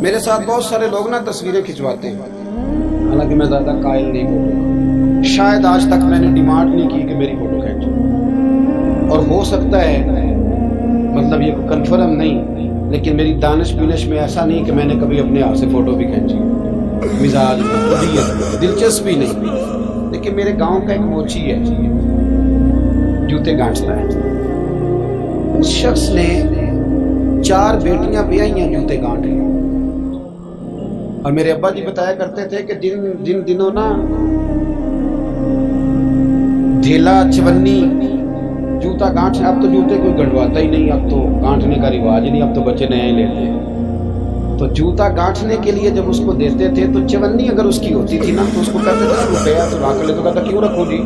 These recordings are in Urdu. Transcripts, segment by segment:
میرے ساتھ بہت سارے لوگ نا تصویریں کھنچواتے ہیں، حالانکہ میں زیادہ قائل نہیں ہوں، شاید آج تک میں نے ڈیمانڈ نہیں کی کہ میری فوٹو کھینچو، اور ہو سکتا ہے مطلب یہ کنفرم نہیں، لیکن میری دانش بینش میں ایسا نہیں کہ میں نے کبھی اپنے ہاتھ سے فوٹو بھی کھینچی، مزاج میں دلچسپی نہیں۔ لیکن میرے گاؤں کا ایک موچی ہے، جوتے گانٹتا ہے، اس شخص نے 4 بیٹیاں بیائی ہیں جوتے گانٹ لی، اور میرے ابا جی بتایا کرتے تھے کہ جن دنوں نا ڈھیلا چونی جوتا گانٹ، اب تو جوتے کوئی گنڈواتا ہی نہیں، اب تو گانٹنے کا رواج ہی نہیں، اب تو بچے نئے لیتے ہیں۔ تو جوتا گانٹنے کے لیے جب اس کو دیتے تھے تو چونی اگر اس کی ہوتی تھی نا تو اس کو کہتے تھے روپیہ تو رکھ لے، تو کہتا کیوں رکھو جی،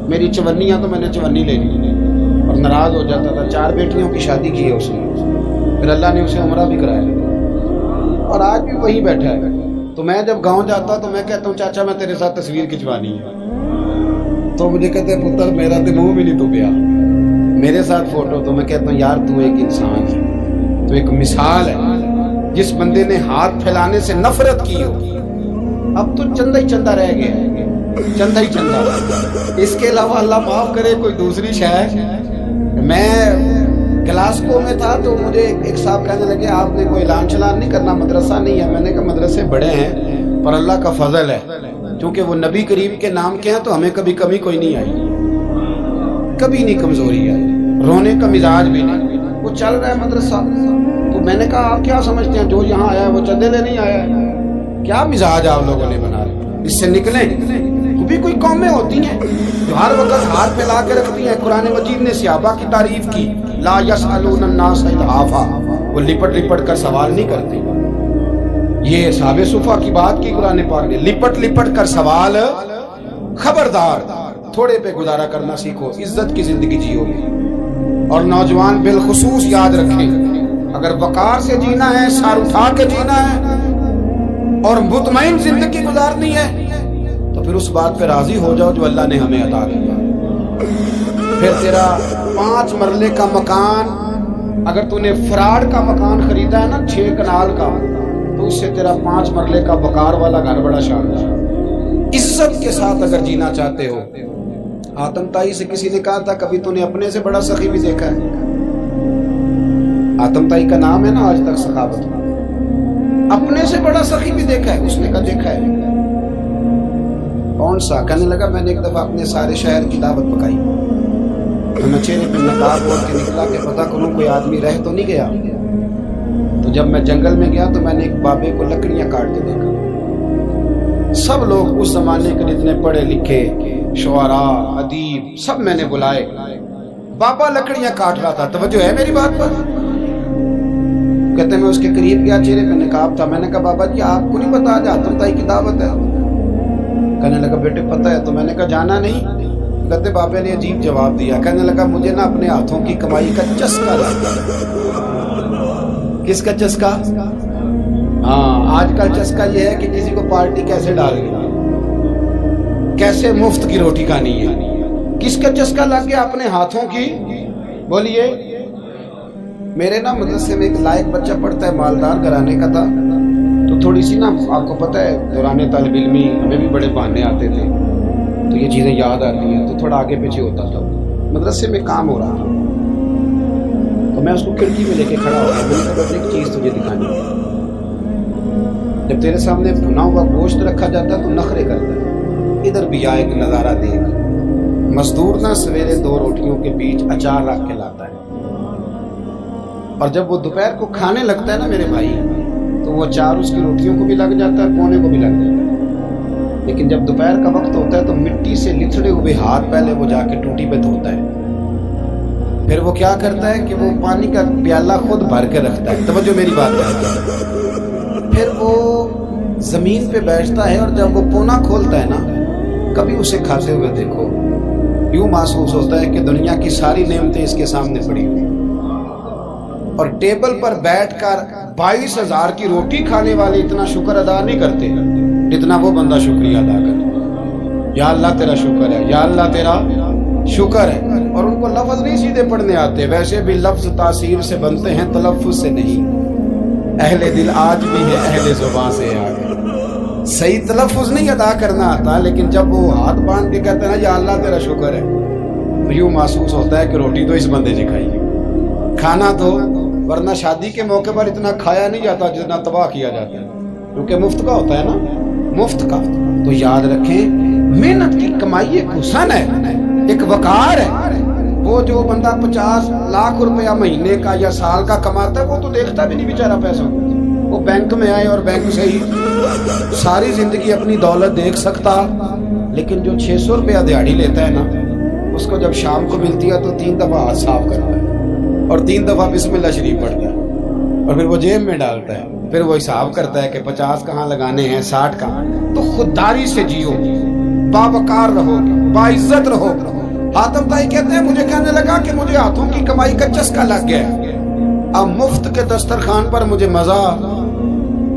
میری چونیاں تو میں نے چونی لے لی، اور ناراض ہو جاتا تھا۔ 4 بیٹیوں کی شادی کی ہے اس نے، پھر اللہ نے اسے عمرہ بھی کرایا، اور آج بھی وہیں بیٹھا ہے۔ تو میں جب گاؤں جاتا تو میں کہتا ہوں چاچا میں تیرے ساتھ تصویر کھنچوانی ہے، تو مجھے کہتے ہیں پتر میرا تو منہ بھی نہیں تو گیا میرے ساتھ فوٹو، تو میں کہتا ہوں یار تو ایک انسان ہے، تو ایک مثال ہے، جس بندے نے ہاتھ پھیلانے سے نفرت کی ہو، اب تو چندہ ہی چندہ رہ گیا ہے، چندہ ہی چندہ۔ اس کے علاوہ اللہ معاف کرے کوئی دوسری شے۔ میں گلاسکو میں تھا تو مجھے ایک صاحب کہنے لگے آپ نے کوئی اعلان چلان نہیں کرنا، مدرسہ نہیں ہے؟ میں نے کہا مدرسے بڑے ہیں پر اللہ کا فضل ہے، کیونکہ وہ نبی کریم کے نام کے ہیں تو ہمیں کبھی کمی کوئی نہیں آئی، کبھی نہیں کمزوری آئی، رونے کا مزاج بھی نہیں، وہ چل رہا ہے مدرسہ۔ تو میں نے کہا آپ کیا سمجھتے ہیں جو یہاں آیا ہے وہ چندے لے نہیں آیا ہے؟ کیا مزاج آپ لوگوں نے بنا رہے، اس سے نکلیں۔ تو بھی کوئی قومیں ہوتی ہیں جو ہر وقت ہاتھ پھیلا کے رکھتی ہیں۔ قرآن مجید نے صحابہ کی تعریف کی، لا یسألون الناس الحافا، وہ لپٹ لپٹ کر سوال نہیں کرتے۔ یہ صحابہ صفا کی بات کی قرآن پاک نے، لپٹ لپٹ کر سوال، خبردار تھوڑے پہ گزارا کرنا سیکھو، عزت کی زندگی جیو گے۔ اور نوجوان بالخصوص یاد رکھیں، اگر وقار سے جینا ہے، سر اٹھا کے جینا ہے اور مطمئن زندگی گزارنی ہے تو پھر اس بات پہ راضی ہو جاؤ جو اللہ نے ہمیں عطا کیا۔ پھر تیرا 5 مرلے کا مکان، اگر تو نے فراڈ کا مکان خریدا ہے نا 6 کنال کا، تو اس سے تیرا 5 مرلے کا وقار والا گھر بڑا شاندار۔ عزت کے ساتھ اگر جینا چاہتے ہو، آتم تائی سے کسی نے کہا تھا کبھی تو نے اپنے سے بڑا سخی بھی دیکھا ہے؟ آتم تائی کا نام ہے نا آج تک سخاوت میں، اپنے سے بڑا سخی بھی دیکھا ہے؟ اس نے کہا دیکھا ہے۔ کون سا؟ کہنے لگا میں نے ایک دفعہ اپنے سارے شہر کی دعوت پکائی، تو میں چہرے پہ نقاب اوڑھ کے نکلا کہ پتہ کروں کوئی آدمی رہ تو نہیں گیا۔ تو جب میں جنگل میں گیا تو میں نے ایک بابے کو لکڑیاں کاٹتے دیکھا۔ سب لوگ اس زمانے کے جتنے پڑھے لکھے شعراء ادیب سب میں نے بلائے، بابا لکڑیاں کاٹ رہا تھا، توجہ ہے میری بات پر؟ کہتے میں اس کے قریب گیا، چہرے پہ نقاب تھا، میں نے کہا بابا جی آپ کو نہیں پتا آج آتم تائی کی دعوت ہے؟ کہنے لگا بیٹے پتہ ہے۔ تو میں نے کہا جانا نہیں؟ کہتے بابے نے عجیب جواب دیا، کہنے لگا مجھے نا اپنے ہاتھوں کی کمائی کا چسکا لگتا ہے۔ کس کا چسکا؟ ہاں آج کل چسکا یہ ہے کہ کسی کو پارٹی کیسے ڈالنی، کیسے مفت کی روٹی کھانی ہے۔ کس کا چسکا لگ گیا؟ اپنے ہاتھوں کی۔ بولیے۔ میرے نا مدرسے میں ایک لائق بچہ پڑھتا ہے، مالدار گھرانے کا تھا، تو تھوڑی سی نا آپ کو پتہ ہے دوران طالب علمی ہمیں بھی بڑے بہانے آتے تھے، تو یہ چیزیں یاد آتی ہیں، تو تھوڑا آگے پیچھے ہوتا تھا۔ مدرسے میں کام ہو رہا تھا تو میں اس کو کھڑکی میں لے کے کھڑا ہو گیا، میں نے کہا ایک چیز تجھے دکھانی ہے۔ جب تیرے سامنے بھنا ہوا گوشت رکھا جاتا ہے تو نخرے کرتا ہے، ادھر بھی آ ایک نظارہ دیکھ۔ مزدور نہ سویرے 2 روٹیوں کے بیچ اچار رکھ کے لاتا ہے، اور جب وہ دوپہر کو کھانے لگتا ہے نا میرے بھائی، تو وہ اچار اس کی روٹیوں کو بھی لگ جاتا ہے، کونے کو بھی لگ جاتا ہے۔ لیکن جب دوپہر کا وقت ہوتا ہے تو مٹی سے لتھڑے ہوئے ہاتھ پہلے وہ جا کے ٹوٹی پہ دھوتا ہے، پھر وہ کیا کرتا ہے کہ وہ پانی کا پیالہ خود بھر کے رکھتا ہے، توجہ میری بات ہے، پھر وہ زمین پہ بیٹھتا ہے، اور جب وہ پونا کھولتا ہے نا، کبھی اسے کھاتے ہوئے دیکھو، یوں محسوس ہوتا ہے کہ دنیا کی ساری نعمتیں اس کے سامنے پڑی ہوئی، اور ٹیبل پر بیٹھ کر 22,000 کی روٹی کھانے والے اتنا شکر ادا نہیں کرتے جتنا وہ بندہ شکریہ ادا کرے۔ یا اللہ تیرا شکر ہے، یا اللہ تیرا شکر ہے۔ اور ان کو لفظ نہیں سیدھے پڑھنے آتے، ویسے بھی لفظ تاثیر سے بنتے ہیں، تلفظ سے نہیں۔ اہل دل آج بھی ہے اہل زبان سے آگے. صحیح تلفظ نہیں ادا کرنا آتا، لیکن جب وہ ہاتھ باندھ کے کہتے ہیں نا یا اللہ تیرا شکر ہے، تو یوں محسوس ہوتا ہے کہ روٹی تو اس بندے نے کھائی ہے، کھانا تو، ورنہ شادی کے موقع پر اتنا کھایا نہیں جاتا جتنا تباہ کیا جاتا ہے، کیونکہ مفت کا ہوتا ہے نا، مفت کا. تو یاد رکھیں محنت کی کمائی ایک حسن ہے، ایک وقار ہے. وہ جو بندہ 50 لاکھ روپیہ مہینے کا یا سال کا کماتا ہے وہ تو دیکھتا بھی نہیں بیچارہ پیسوں کو. وہ بینک میں آئے اور بینک سے ہی ساری زندگی اپنی دولت دیکھ سکتا، لیکن جو 600 روپیہ دیہاڑی لیتا ہے نا، اس کو جب شام کو ملتی ہے تو 3 دفعہ ہاتھ صاف کرتا ہے اور 3 دفعہ بسم اللہ شریف پڑھتا ہے اور پھر وہ جیب میں ڈالتا ہے. پھر وہ حساب کرتا ہے کہ 50 کہاں لگانے ہیں، 60 کہاں. تو خودداری سے جیو، باوقار رہو، باعزت رہو. حاتم بھائی کہتے ہیں مجھے کہنے لگا کہ مجھے ہاتھوں کی کمائی کا چسکا لگ گیا، اب مفت کے دسترخوان پر مجھے مزہ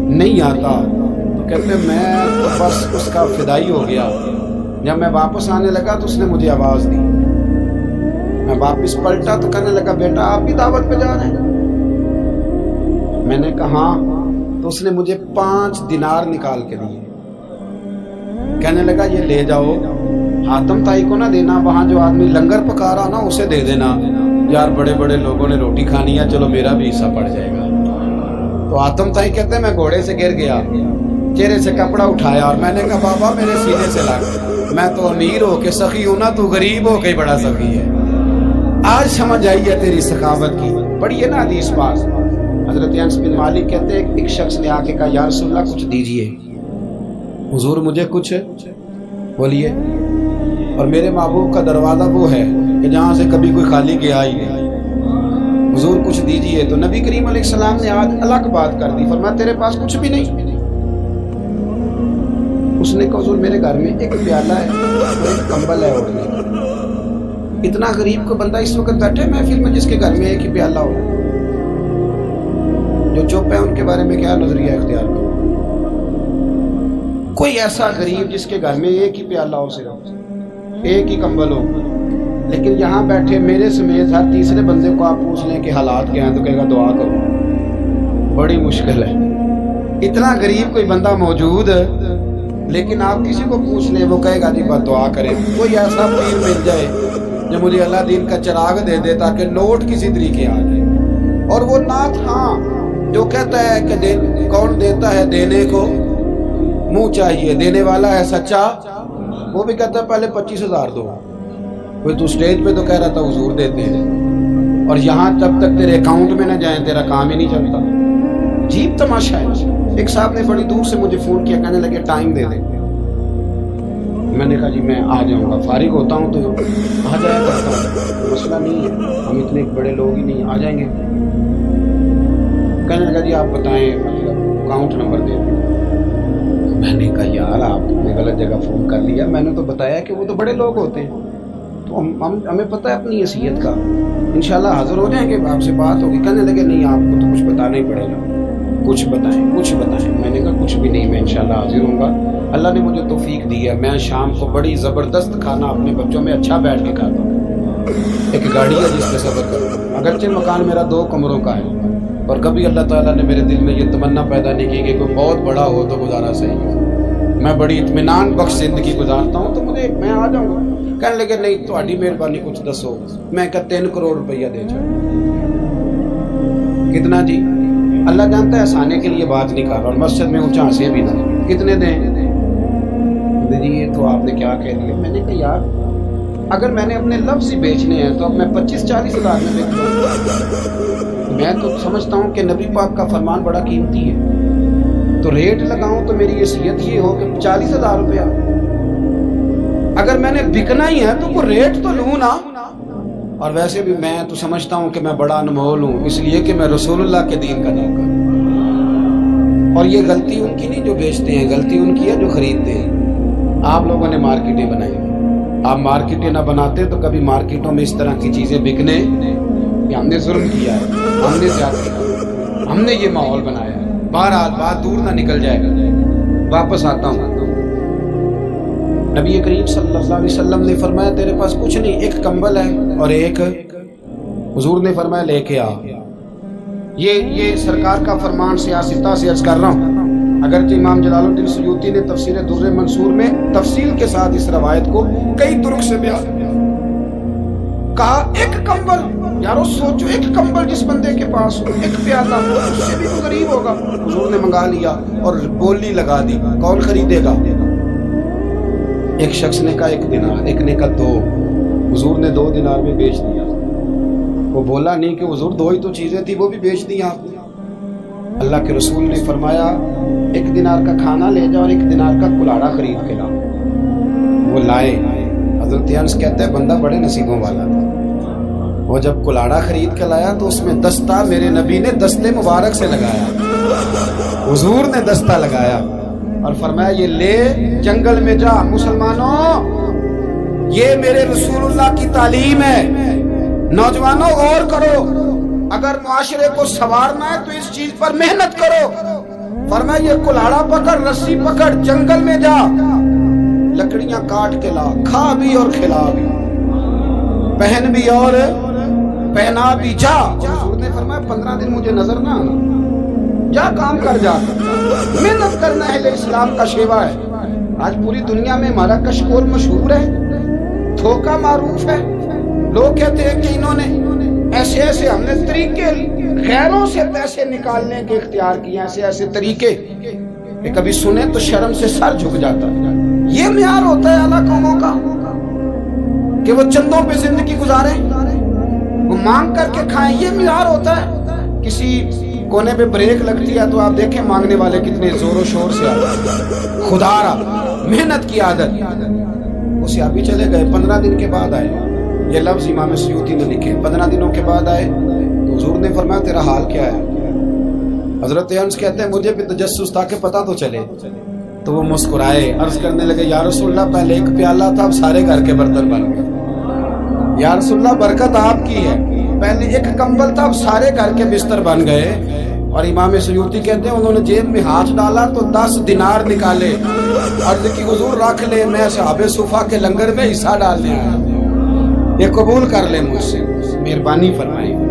نہیں آتا. تو کہتے ہیں میں تو بس اس کا فدائی ہو گیا. جب میں واپس آنے لگا تو اس نے مجھے آواز دی، میں واپس پلٹا تو کہنے لگا بیٹا آپ بھی دعوت پہ جا رہے ہیں؟ میں نے کہا ہاں. تو اس نے مجھے 5 دینار نکال کے دیے. کہنے لگا یہ لے جاؤ، حاتم تائی کو نہ دینا، وہاں جو آدمی لنگر پکا رہا نا اسے دے دینا، یار بڑے بڑے لوگوں نے روٹی کھانی ہے، چلو میرا بھی حصہ پڑ جائے گا. تو حاتم تائی کہتے ہیں میں گھوڑے سے گر گیا، چہرے سے کپڑا اٹھایا اور میں نے کہا بابا میرے سینے سے لگ، میں تو امیر ہو کے سخی ہوں نا، تو غریب ہو کے بڑا سخی ہے. آج سمجھ آئی ہے تیری سخاوت کی. پڑھیے نا حدیث پاک. حضرت انس بن مالک کہتے ہیں ایک شخص نے آ کے کہا یا رسول اللہ کچھ دیجئے، حضور مجھے کچھ بولیے. اور میرے محبوب کا دروازہ وہ ہے کہ جہاں سے کبھی کوئی خالی گیا ہی نہیں، حضور کچھ دیجئے. تو نبی کریم علیہ السلام نے آج الگ بات کر دی، فرمایا تیرے پاس کچھ بھی نہیں؟ اس نے کہا حضور میرے گھر میں ایک پیالہ ہے اور ایک کمبل ہے اوڑھنے کا. اتنا غریب کو بندہ اس وقت بیٹھے محفل میں جس کے گھر میں ایک ہی پیالہ ہو. جو چپ ہے ان کے بارے میں کیا نظریہ اختیار کرو. کوئی ایسا غریب جس کے گھر میں ایک ہی پیالہ ہو، صرف ایک ہی کمبل ہو، لیکن یہاں بیٹھے میرے سمیت ہر تیسرے بندے کو آپ پوچھ لیں کہ حالات کیا ہیں تو کہے گا دعا کرو. بڑی مشکل ہے. اتنا غریب کوئی بندہ موجود ہے، لیکن آپ کسی کو پوچھ لیں وہ کہے گا جی بس دعا کریں. کوئی ایسا پیر مل جائے جو مجھے اللہ دین کا چراغ دے دے تاکہ نوٹ کسی طریقے آ جائے. اور وہ نعت ہاں جو کہتا ہے کہ کون دیتا ہے دینے کو منہ چاہیے، دینے والا ہے سچا، وہ بھی کہتا ہے پہلے 25,000 دو. کوئی تو اسٹیج پہ تو کہہ رہا تھا حضور دیتے ہیں، اور یہاں جب تک تیرے اکاؤنٹ میں نہ جائیں تیرا کام ہی نہیں چلتا. عجیب تماشا ہے. ایک صاحب نے بڑی دور سے مجھے فون کیا، کہنے لگے ٹائم دے دے. میں نے کہا جی میں آ جاؤں گا، فارغ ہوتا ہوں تو آ جایا کرتا ہوں، مسئلہ نہیں ہے، ہم اتنے بڑے لوگ ہی نہیں، آ جائیں گے. کہنے لگا جی آپ بتائیں مطلب اکاؤنٹ نمبر دے دیں. میں نے کہا یار آپ نے غلط جگہ فون کر لیا، میں نے تو بتایا کہ وہ تو بڑے لوگ ہوتے ہیں، تو ہمیں پتہ ہے اپنی حیثیت کا، انشاءاللہ حاضر ہو جائیں گے، آپ سے بات ہوگی. کہنے لگے نہیں آپ کو تو کچھ بتانا ہی پڑے گا، کچھ بتائیں کچھ بتائیں. میں نے کہا کچھ بھی نہیں، میں انشاءاللہ حاضر ہوں گا. اللہ نے مجھے توفیق دی ہے، میں شام کو بڑی زبردست کھانا اپنے بچوں میں اچھا بیٹھ کے کھاتا ہوں. ایک گاڑی ہے جس پہ سفر کرتا ہوں، اگرچہ مکان میرا 2 کمروں کا ہے، اور کبھی اللہ تعالیٰ نے میرے دل میں یہ تمنا پیدا نہیں کی کہ کوئی بہت بڑا ہو تو گزارا صحیح ہو. میں بڑی اطمینان بخش زندگی گزارتا ہوں، تو میں آ جاؤں گا. کہنے لگے نہیں تہاڈی مہربانی کچھ دسو. میں کہا 3 کروڑ روپیہ دے چھوڑ. کتنا جی؟ اللہ جانتا ہے ہنسانے کے لیے بات نہیں کر رہا، اور مسجد میں اونچا ہنسے بھی نہ. کتنے دیں؟ جی یہ تو آپ نے کیا کہہ دیا. میں نے کہا یار اگر میں نے اپنے لفظ ہی بیچنے ہیں تو اب میں 25-40 ہزار میں بیچ دوں. میں تو سمجھتا ہوں کہ نبی پاک کا فرمان بڑا قیمتی ہے، تو ریٹ لگاؤں تو میری حیثیت یہ ہو کہ 40,000 روپیہ. اگر میں نے بکنا ہی ہے تو وہ ریٹ تو لوں نا. اور ویسے بھی میں تو سمجھتا ہوں کہ میں بڑا انمول ہوں، اس لیے کہ میں رسول اللہ کے دین کا نوکر ہوں. اور یہ غلطی ان کی نہیں جو بیچتے ہیں، غلطی ان کی ہے جو خریدتے ہیں. آپ لوگوں نے مارکیٹیں بنائی، آپ مارکیٹیں نہ بناتے تو کبھی مارکیٹوں میں اس طرح کی چیزیں بکنے کہ ہم نے ظلم کیا ہے، ہم نے زیادتی کی، ہم نے یہ ماحول بنایا ہے. بہرحال بات دور نہ نکل جائے گا، واپس آتا ہوں. نبی کریم صلی اللہ علیہ وسلم نے فرمایا تیرے پاس کچھ نہیں، ایک کمبل ہے اور ایک. حضور نے فرمایا لے کے آ. یہ سرکار کا فرمان سیاستہ سے عرض کر رہا ہوں، اگرچہ امام جلال الدین سیوطی نے تفسیر در منصور میں تفصیل کے ساتھ اس روایت کو کئی طرق سے بیان کہا۔ ایک کمبل، یارو سوچو، ایک کمبل جس بندے کے پاس ہو، ایک پیالہ ہو، اس سے بھی تو غریب ہوگا۔ حضور نے منگا لیا اور بولی لگا دی، کون خریدے گا؟ ایک شخص نے کہا 1 دینار، ایک نے کہا 2، حضور نے 2 دینار میں بیچ دیا۔ وہ بولا نہیں کہ حضور 2 ہی تو چیزیں تھی، وہ بھی بیچ دی آپ نے۔ اللہ کے رسول نے فرمایا 1 دینار کا کھانا لے جاؤ اور 1 دینار کا کلاڑا خرید کے لاؤ۔ وہ لائے۔ حضرت انس کہتے ہیں بندہ بڑے نصیبوں والا تھا۔ وہ جب کلاڑا خرید کے لایا تو اس میں دستہ میرے نبی نے دستے مبارک سے لگایا، حضور نے دستہ لگایا اور فرمایا یہ لے جنگل میں جا۔ مسلمانوں، یہ میرے رسول اللہ کی تعلیم ہے۔ نوجوانوں غور کرو، اگر معاشرے کو سنوارنا ہے تو اس چیز پر محنت کرو۔ فرمایا یہ کلاڑا پکڑ، رسی پکڑ، جنگل میں جا، لکڑیاں کاٹ کے لا، کھا بھی اور کھلا بھی، پہن بھی اور پہنا بھی، جا۔ حضور نے فرمایا 15 دن مجھے نظر نہ آنا، جا کام کر، جا محنت کرنا ہے، اسلام کا شیوا ہے۔ آج پوری دنیا میں ہمارا کشکول مشہور ہے، دھوکہ معروف ہے۔ لوگ کہتے ہیں کہ انہوں نے ایسے ایسے، ہم نے طریقے غیروں سے پیسے نکالنے کے اختیار کیے، ایسے طریقے کہ کبھی سنیں تو شرم سے سر جھک جاتا ہے۔ یہ معیار ہوتا ہے اعلیٰ قوموں کا کہ وہ چندوں پہ زندگی گزاریں، وہ مانگ کر کے کھائیں، یہ معیار ہوتا ہے۔ کسی کونے پہ بریک لگتی ہے تو آپ دیکھیں مانگنے والے کتنے زور و شور سے آتے، خدا را محنت کی عادت۔ وہ صحابی چلے گئے، 15 دن کے بعد آئے۔ یہ لفظ امام سیوطی نے لکھے، 15 دنوں کے بعد آئے تو حضور نے فرمایا تیرا حال کیا ہے؟ حضرت انس کہتے ہیں مجھے بھی تجسس تھا کہ پتہ تو چلے، تو وہ مسکرائے، عرض کرنے لگے یا رسول اللہ پہلے 1 پیالہ تھا، اب سارے گھر کے برتن بن گئے۔ یا رسول اللہ برکت آپ کی ہے، پہلے 1 کمبل تھا، اب سارے گھر کے بستر بن گئے۔ اور امام سیوطی کہتے ہیں انہوں نے جیب میں ہاتھ ڈالا تو 10 دینار نکالے، عرض کی حضور رکھ لے، میں اصحاب صفا کے لنگر میں حصہ ڈالنے آیا، یہ قبول کر لے مجھ سے، مہربانی فرمائیں۔